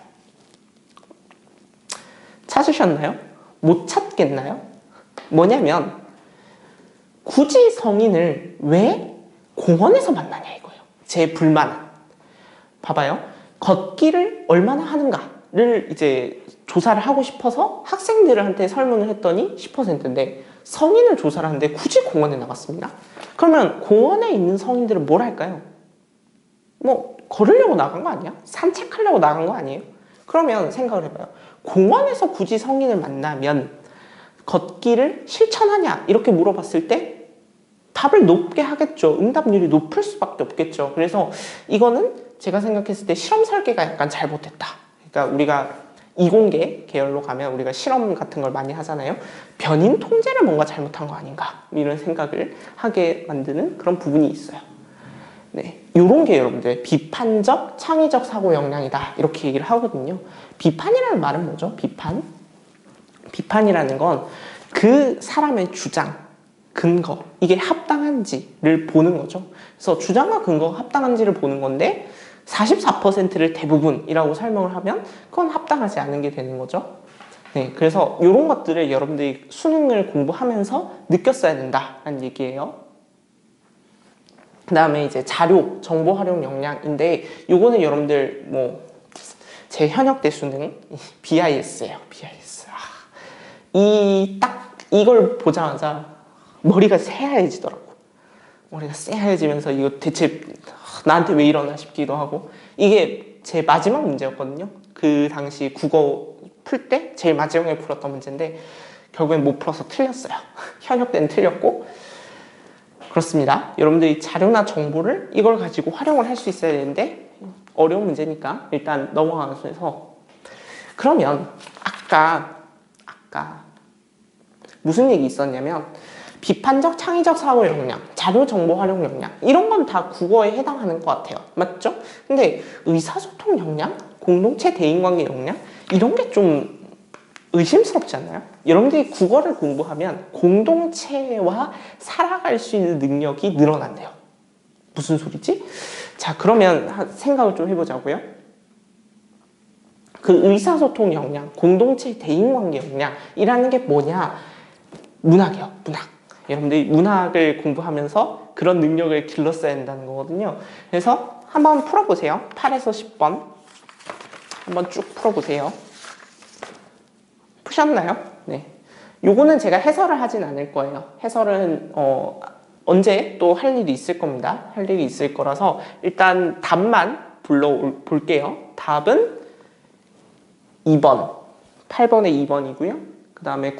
찾으셨나요? 못 찾겠나요? 뭐냐면 굳이 성인을 왜 공원에서 만나냐 이거예요. 제 불만은. 봐봐요. 걷기를 얼마나 하는가를 이제 조사를 하고 싶어서 학생들한테 설문을 했더니 10%인데 성인을 조사를 하는데 굳이 공원에 나갔습니다. 그러면 공원에 있는 성인들은 뭘 할까요? 뭐 걸으려고 나간 거 아니야? 산책하려고 나간 거 아니에요? 그러면 생각을 해봐요. 공원에서 굳이 성인을 만나면 걷기를 실천하냐? 이렇게 물어봤을 때 답을 높게 하겠죠. 응답률이 높을 수밖에 없겠죠. 그래서 이거는 제가 생각했을 때 실험 설계가 약간 잘못됐다. 그러니까 우리가 이공계 계열로 가면 우리가 실험 같은 걸 많이 하잖아요. 변인 통제를 뭔가 잘못한 거 아닌가 이런 생각을 하게 만드는 그런 부분이 있어요. 네, 이런 게 여러분들 비판적, 창의적 사고 역량이다 이렇게 얘기를 하거든요. 비판이라는 말은 뭐죠? 비판이라는 건 그 사람의 주장, 근거, 이게 합당한지를 보는 거죠. 그래서 주장과 근거가 합당한지를 보는 건데 44%를 대부분이라고 설명을 하면 그건 합당하지 않은 게 되는 거죠. 네, 그래서 이런 것들을 여러분들이 수능을 공부하면서 느꼈어야 된다라는 얘기예요. 그 다음에 이제 자료, 정보 활용 역량인데 요거는 여러분들 뭐 제 현역 때 수능 BIS예요. BIS. 이걸 보자마자 머리가 새하얘지더라고. 머리가 새하얘지면서 이거 대체 나한테 왜 이러나 싶기도 하고, 이게 제 마지막 문제였거든요. 그 당시 국어 풀 때 제일 마지막에 풀었던 문제인데 결국엔 못 풀어서 틀렸어요. 현역 때는 틀렸고. 그렇습니다. 여러분들이 자료나 정보를 이걸 가지고 활용을 할 수 있어야 되는데 어려운 문제니까 일단 넘어가서, 그러면 아까 무슨 얘기 있었냐면 비판적 창의적 사고 역량, 자료 정보 활용 역량, 이런 건 다 국어에 해당하는 것 같아요. 맞죠? 근데 의사소통 역량, 공동체 대인관계 역량, 이런 게 좀 의심스럽지 않나요? 여러분들이 국어를 공부하면 공동체와 살아갈 수 있는 능력이 늘어난대요. 무슨 소리지? 자, 그러면 생각을 좀 해보자고요. 그 의사소통 역량, 공동체 대인관계 역량이라는 게 뭐냐? 문학이요, 문학. 여러분들이 문학을 공부하면서 그런 능력을 길렀어야 한다는 거거든요. 그래서 한번 풀어보세요. 8에서 10번 한번 쭉 풀어보세요. 푸셨나요? 네. 요거는 제가 해설을 하진 않을 거예요. 해설은 언제 또 할 일이 있을 겁니다. 할 일이 있을 거라서 일단 답만 불러볼게요. 답은 2번, 8번에 2번이고요. 그 다음에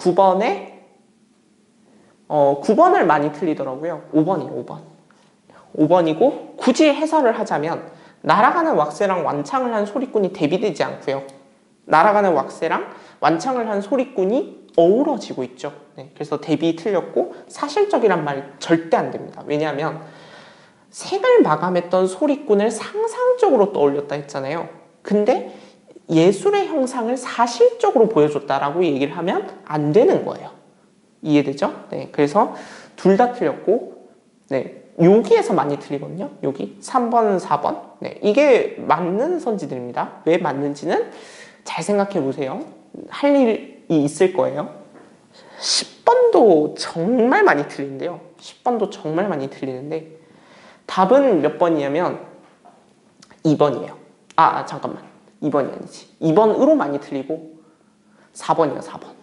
9번을 많이 틀리더라고요. 5번이에요, 5번. 5번이고, 굳이 해설을 하자면 날아가는 왁새랑 완창을 한 소리꾼이 대비되지 않고요. 날아가는 왁새랑 완창을 한 소리꾼이 어우러지고 있죠. 네, 그래서 대비 틀렸고, 사실적이란 말 절대 안 됩니다. 왜냐하면 색을 마감했던 소리꾼을 상상적으로 떠올렸다 했잖아요. 근데 예술의 형상을 사실적으로 보여줬다라고 얘기를 하면 안 되는 거예요. 이해되죠? 네, 그래서 둘 다 틀렸고, 네, 여기에서 많이 틀리거든요. 여기 3번, 4번. 네, 이게 맞는 선지들입니다. 왜 맞는지는 잘 생각해 보세요. 할 일이 있을 거예요. 10번도 정말 많이 틀리는데요. 10번도 정말 많이 틀리는데 답은 몇 번이냐면 2번이에요. 잠깐만. 2번이 아니지. 2번으로 많이 틀리고 4번이요, 4번.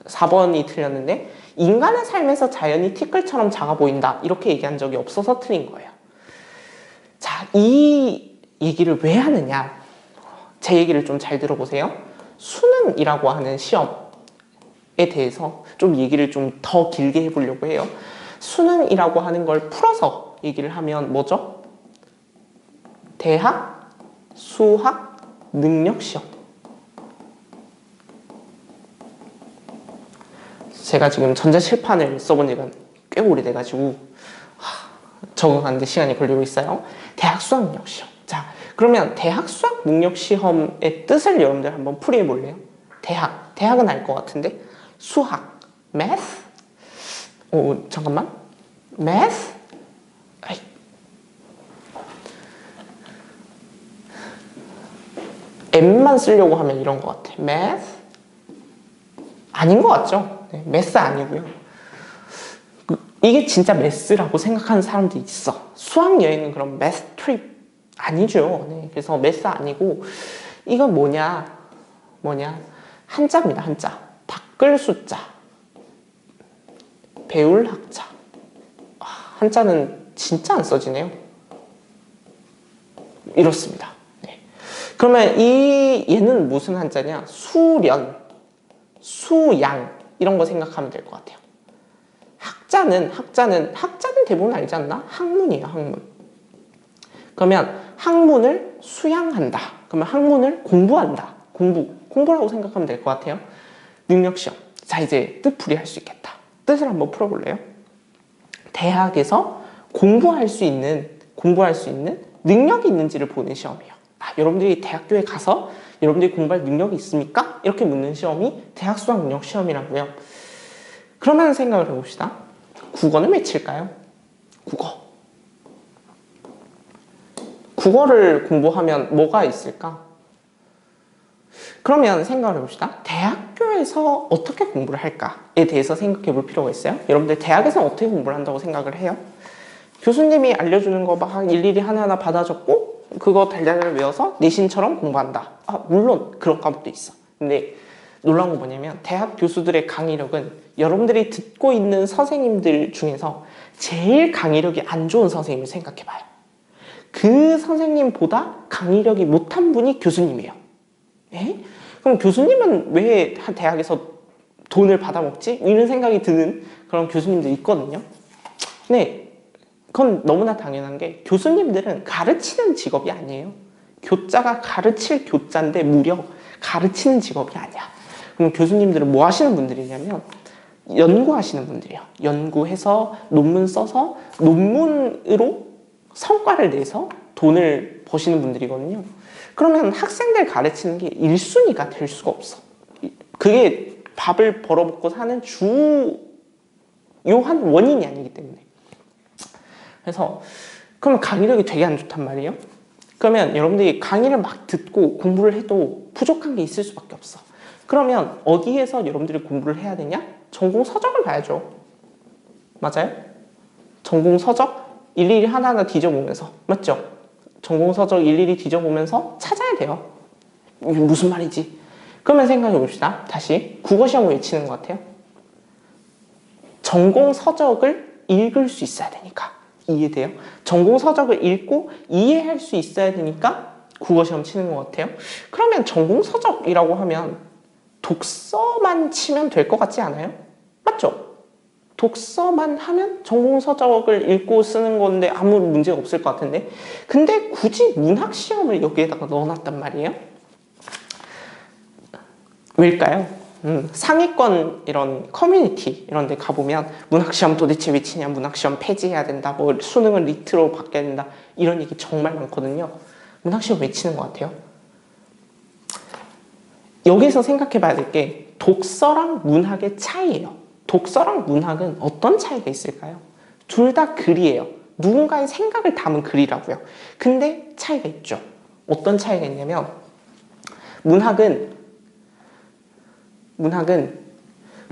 4번이 틀렸는데 인간의 삶에서 자연이 티끌처럼 작아 보인다 이렇게 얘기한 적이 없어서 틀린 거예요. 자, 이 얘기를 왜 하느냐, 제 얘기를 좀 잘 들어보세요. 수능이라고 하는 시험에 대해서 좀 얘기를 좀 더 길게 해보려고 해요. 수능이라고 하는 걸 풀어서 얘기를 하면 뭐죠? 대학 수학 능력 시험. 제가 지금 전자칠판을 써본 지가 꽤 오래돼가지고 적응하는데 시간이 걸리고 있어요. 대학 수학 능력 시험. 자, 그러면 대학 수학 능력 시험의 뜻을 여러분들 한번 풀이해 볼래요? 대학은 알 것 같은데 수학, math? 잠깐만. math? M만 쓰려고 하면 이런 것 같아. math? 아닌 것 같죠? 네, 매스 아니고요. 이게 진짜 매스라고 생각하는 사람도 있어. 수학여행은 그럼 매스 트립 아니죠. 네, 그래서 매스 아니고 이건 뭐냐 한자입니다. 한자. 닦을 숫자, 배울 학자. 한자는 진짜 안 써지네요. 이렇습니다. 네. 그러면 얘는 무슨 한자냐? 수련, 수양 이런 거 생각하면 될 것 같아요. 학자는 대부분 알지 않나? 학문이에요, 학문. 그러면 학문을 수양한다. 그러면 학문을 공부한다. 공부라고 생각하면 될 것 같아요. 능력시험. 자, 이제 뜻풀이 할 수 있겠다. 뜻을 한번 풀어볼래요? 대학에서 공부할 수 있는 능력이 있는지를 보는 시험이에요. 여러분들이 대학교에 가서 여러분들이 공부할 능력이 있습니까? 이렇게 묻는 시험이 대학 수학 능력 시험이라고요. 그러면 생각을 해봅시다. 국어는 몇 칠까요? 국어를 공부하면 뭐가 있을까? 그러면 생각을 해봅시다. 대학교에서 어떻게 공부를 할까에 대해서 생각해 볼 필요가 있어요. 여러분들 대학에서는 어떻게 공부를 한다고 생각을 해요? 교수님이 알려주는 거 막 일일이 하나하나 받아 적고 그거 달달달 외워서 내신처럼 공부한다. 물론 그런 과목도 있어. 근데 놀라운 건 뭐냐면 대학 교수들의 강의력은 여러분들이 듣고 있는 선생님들 중에서 제일 강의력이 안 좋은 선생님을 생각해봐요. 그 선생님보다 강의력이 못한 분이 교수님이에요. 에? 그럼 교수님은 왜 대학에서 돈을 받아먹지? 이런 생각이 드는 그런 교수님들이 있거든요. 네. 그건 너무나 당연한 게 교수님들은 가르치는 직업이 아니에요. 교자가 가르칠 교자인데 무려 가르치는 직업이 아니야. 그럼 교수님들은 뭐 하시는 분들이냐면 연구하시는 분들이에요. 연구해서 논문 써서 논문으로 성과를 내서 돈을 버시는 분들이거든요. 그러면 학생들 가르치는 게 1순위가 될 수가 없어. 그게 밥을 벌어먹고 사는 주요한 원인이 아니기 때문에. 그래서 그러면 강의력이 되게 안 좋단 말이에요. 그러면 여러분들이 강의를 막 듣고 공부를 해도 부족한 게 있을 수밖에 없어. 그러면 어디에서 여러분들이 공부를 해야 되냐? 전공 서적을 봐야죠. 맞아요? 전공 서적 일일이 하나하나 뒤져보면서, 맞죠? 전공 서적 일일이 뒤져보면서 찾아야 돼요. 이게 무슨 말이지? 그러면 생각해 봅시다. 다시 국어 시험을 외치는 것 같아요. 전공 서적을 읽을 수 있어야 되니까. 이해돼요? 전공 서적을 읽고 이해할 수 있어야 되니까 국어 시험 치는 것 같아요. 그러면 전공 서적이라고 하면 독서만 치면 될 것 같지 않아요? 맞죠? 독서만 하면 전공 서적을 읽고 쓰는 건데 아무 문제가 없을 것 같은데, 근데 굳이 문학 시험을 여기에다가 넣어놨단 말이에요. 왜일까요? 상위권 이런 커뮤니티 이런 데 가보면 문학시험 도대체 왜 치냐, 문학시험 폐지해야 된다, 뭐 수능은 리트로 바뀌어야 된다, 이런 얘기 정말 많거든요. 문학시험 왜 치는 것 같아요? 여기서 생각해 봐야 될 게 독서랑 문학의 차이예요. 독서랑 문학은 어떤 차이가 있을까요? 둘 다 글이에요. 누군가의 생각을 담은 글이라고요. 근데 차이가 있죠. 어떤 차이가 있냐면 문학은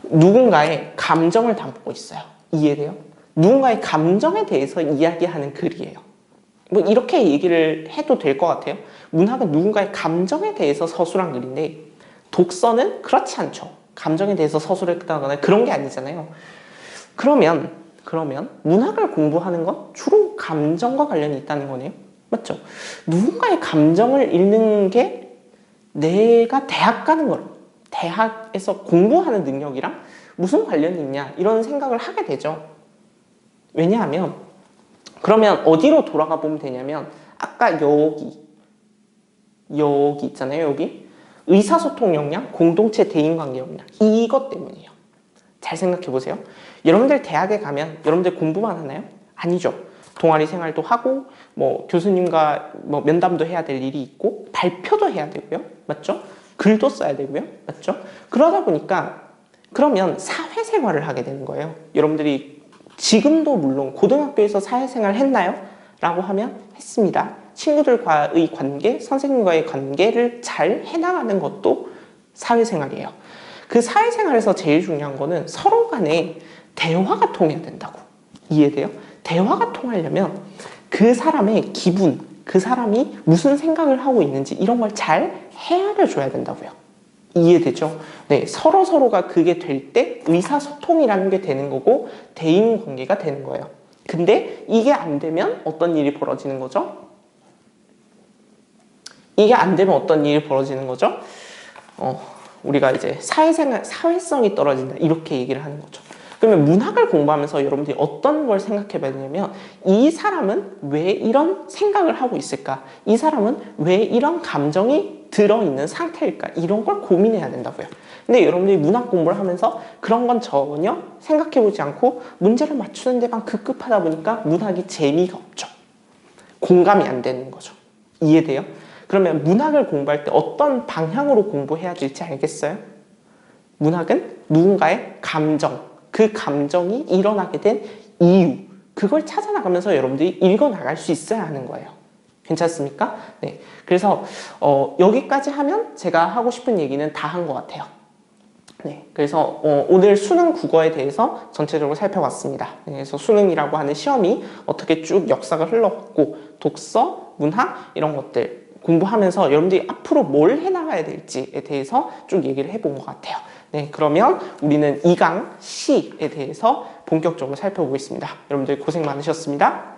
누군가의 감정을 담고 있어요. 이해돼요? 누군가의 감정에 대해서 이야기하는 글이에요. 뭐 이렇게 얘기를 해도 될 것 같아요. 문학은 누군가의 감정에 대해서 서술한 글인데 독서는 그렇지 않죠. 감정에 대해서 서술을 했다거나 그런 게 아니잖아요. 그러면 문학을 공부하는 건 주로 감정과 관련이 있다는 거네요. 맞죠? 누군가의 감정을 읽는 게 내가 대학 가는 거랑 대학에서 공부하는 능력이랑 무슨 관련이 있냐 이런 생각을 하게 되죠. 왜냐하면 그러면 어디로 돌아가 보면 되냐면 아까 여기 있잖아요. 여기 의사소통 역량, 공동체 대인관계 역량, 이것 때문이에요. 잘 생각해 보세요. 여러분들 대학에 가면 여러분들 공부만 하나요? 아니죠. 동아리 생활도 하고 뭐 교수님과 뭐 면담도 해야 될 일이 있고 발표도 해야 되고요. 맞죠? 글도 써야 되고요. 맞죠? 그러다 보니까 그러면 사회생활을 하게 되는 거예요. 여러분들이 지금도 물론 고등학교에서 사회생활 했나요? 라고 하면 했습니다. 친구들과의 관계, 선생님과의 관계를 잘 해나가는 것도 사회생활이에요. 그 사회생활에서 제일 중요한 거는 서로 간에 대화가 통해야 된다고. 이해돼요? 대화가 통하려면 그 사람의 기분, 그 사람이 무슨 생각을 하고 있는지 이런 걸 잘 헤아려 줘야 된다고요. 이해되죠? 네, 서로가 그게 될 때 의사소통이라는 게 되는 거고 대인관계가 되는 거예요. 근데 이게 안 되면 어떤 일이 벌어지는 거죠? 이게 안 되면 어떤 일이 벌어지는 거죠? 우리가 이제 사회성이 떨어진다 이렇게 얘기를 하는 거죠. 그러면 문학을 공부하면서 여러분들이 어떤 걸 생각해 봐야 되냐면 이 사람은 왜 이런 생각을 하고 있을까? 이 사람은 왜 이런 감정이 들어있는 상태일까? 이런 걸 고민해야 된다고요. 근데 여러분들이 문학 공부를 하면서 그런 건 전혀 생각해 보지 않고 문제를 맞추는 데만 급급하다 보니까 문학이 재미가 없죠. 공감이 안 되는 거죠. 이해돼요? 그러면 문학을 공부할 때 어떤 방향으로 공부해야 될지 알겠어요? 문학은 누군가의 감정, 그 감정이 일어나게 된 이유, 그걸 찾아나가면서 여러분들이 읽어나갈 수 있어야 하는 거예요. 괜찮습니까? 네. 그래서 여기까지 하면 제가 하고 싶은 얘기는 다 한 것 같아요. 네. 그래서 오늘 수능 국어에 대해서 전체적으로 살펴봤습니다. 네, 그래서 수능이라고 하는 시험이 어떻게 쭉 역사가 흘러갔고 독서, 문학 이런 것들 공부하면서 여러분들이 앞으로 뭘 해나가야 될지에 대해서 쭉 얘기를 해본 것 같아요. 네, 그러면 우리는 2강 시에 대해서 본격적으로 살펴보겠습니다. 여러분들 고생 많으셨습니다.